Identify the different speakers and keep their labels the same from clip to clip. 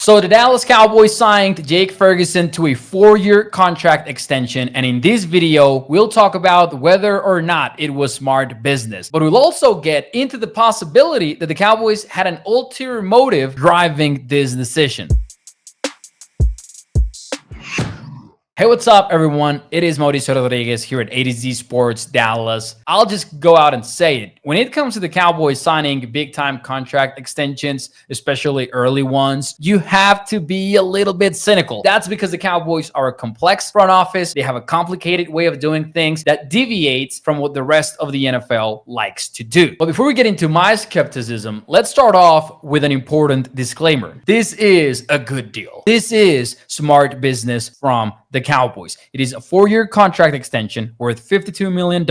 Speaker 1: So the Dallas Cowboys signed Jake Ferguson to a 4-year contract extension, and in this video, we'll talk about whether or not it was smart business. But we'll also get into the possibility that the Cowboys had an ulterior motive driving this decision. Hey, what's up, everyone? It is Mauricio Rodriguez here at A to Z Sports Dallas. I'll just go out and say it. When it comes to the Cowboys signing big-time contract extensions, especially early ones, you have to be a little bit cynical. That's because the Cowboys are a complex front office. They have a complicated way of doing things that deviates from what the rest of the NFL likes to do. But before we get into my skepticism, let's start off with an important disclaimer. This is a good deal. This is smart business from the Cowboys. It is a 4-year contract extension worth $52 million.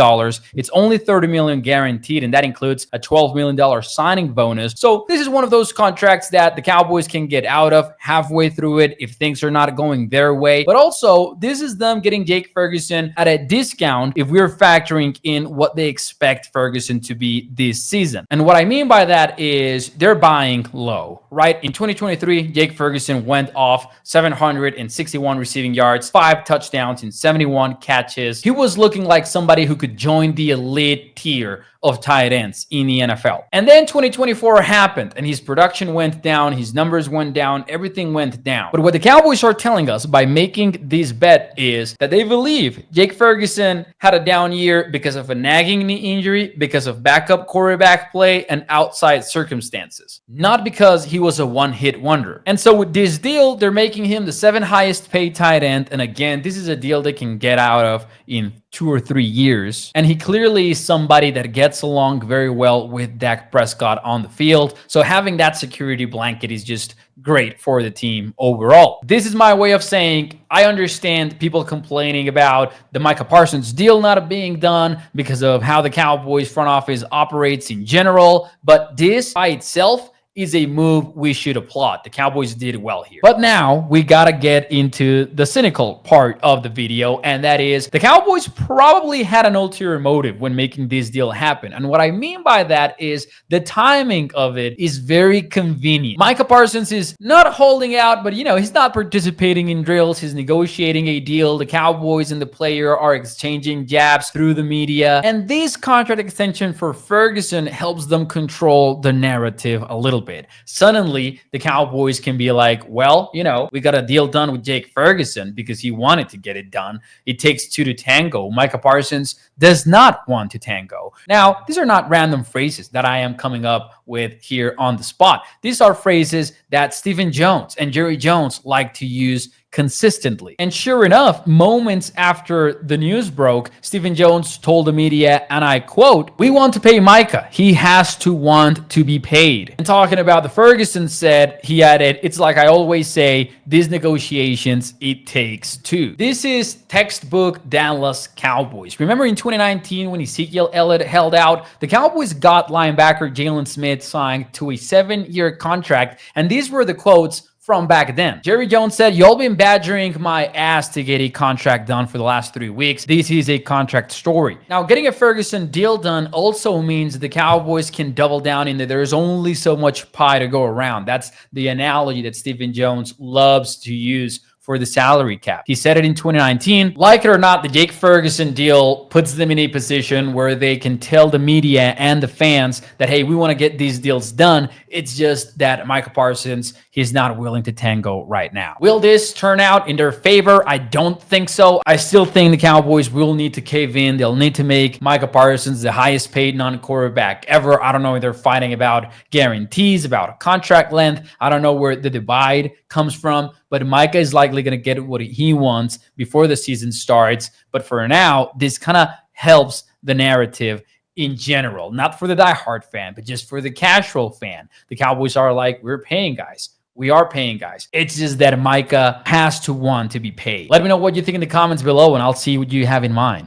Speaker 1: It's only $30 million guaranteed, and that includes a $12 million signing bonus. So this is one of those contracts that the Cowboys can get out of halfway through it if things are not going their way. But also, this is them getting Jake Ferguson at a discount if we're factoring in what they expect Ferguson to be this season. And what I mean by that is they're buying low, right? In 2023, Jake Ferguson went off 761 receiving yards, 5 touchdowns and 71 catches. He was looking like somebody who could join the elite tier of tight ends in the NFL. And then 2024 happened and his production went down, his numbers went down, everything went down. But what the Cowboys are telling us by making this bet is that they believe Jake Ferguson had a down year because of a nagging knee injury, because of backup quarterback play and outside circumstances, not because he was a one-hit wonder. And so with this deal, they're making him the 7th highest paid tight end. And again, this is a deal they can get out of in 2 or 3 years. And he clearly is somebody that gets along very well with Dak Prescott on the field. So having that security blanket is just great for the team overall. This is my way of saying I understand people complaining about the Micah Parsons deal not being done because of how the Cowboys front office operates in general, but this by itself is a move we should applaud. The Cowboys did well here. But now we gotta get into the cynical part of the video, and that is the Cowboys probably had an ulterior motive when making this deal happen. And what I mean by that is the timing of it is very convenient. Micah Parsons is not holding out, but he's not participating in drills. He's negotiating a deal. The Cowboys and the player are exchanging jabs through the media. And this contract extension for Ferguson helps them control the narrative a little bit. Suddenly, the Cowboys can be like, well, we got a deal done with Jake Ferguson because he wanted to get it done. It takes 2 to tango. Micah Parsons does not want to tango. Now, these are not random phrases that I am coming up with here on the spot. These are phrases that Stephen Jones and Jerry Jones like to use consistently. And sure enough, moments after the news broke, Stephen Jones told the media, and I quote, "We want to pay Micah. He has to want to be paid." And talking about the Ferguson said, he added, "It's like I always say, these negotiations, it takes 2. This is textbook Dallas Cowboys. Remember in 2019 when Ezekiel Elliott held out, the Cowboys got linebacker Jalen Smith signed to a 7-year contract, and these were the quotes from back then. Jerry Jones said, "Y'all been badgering my ass to get a contract done for the last 3 weeks. This is a contract story." Now, getting a Ferguson deal done also means the Cowboys can double down in that there's only so much pie to go around. That's the analogy that Stephen Jones loves to use for the salary cap. He said it in 2019. Like it or not, the Jake Ferguson deal puts them in a position where they can tell the media and the fans that, hey, we want to get these deals done. It's just that Micah Parsons, he's not willing to tango right now. Will this turn out in their favor? I don't think so. I still think the Cowboys will need to cave in. They'll need to make Micah Parsons the highest paid non-quarterback ever. I don't know if they're fighting about guarantees, about contract length. I don't know where the divide comes from, but Micah is likely going to get what he wants before the season starts. But for now, this kind of helps the narrative in general, not for the diehard fan, but just for the casual fan. The Cowboys are like, we're paying guys. We are paying guys. It's just that Micah has to want to be paid. Let me know what you think in the comments below, and I'll see what you have in mind.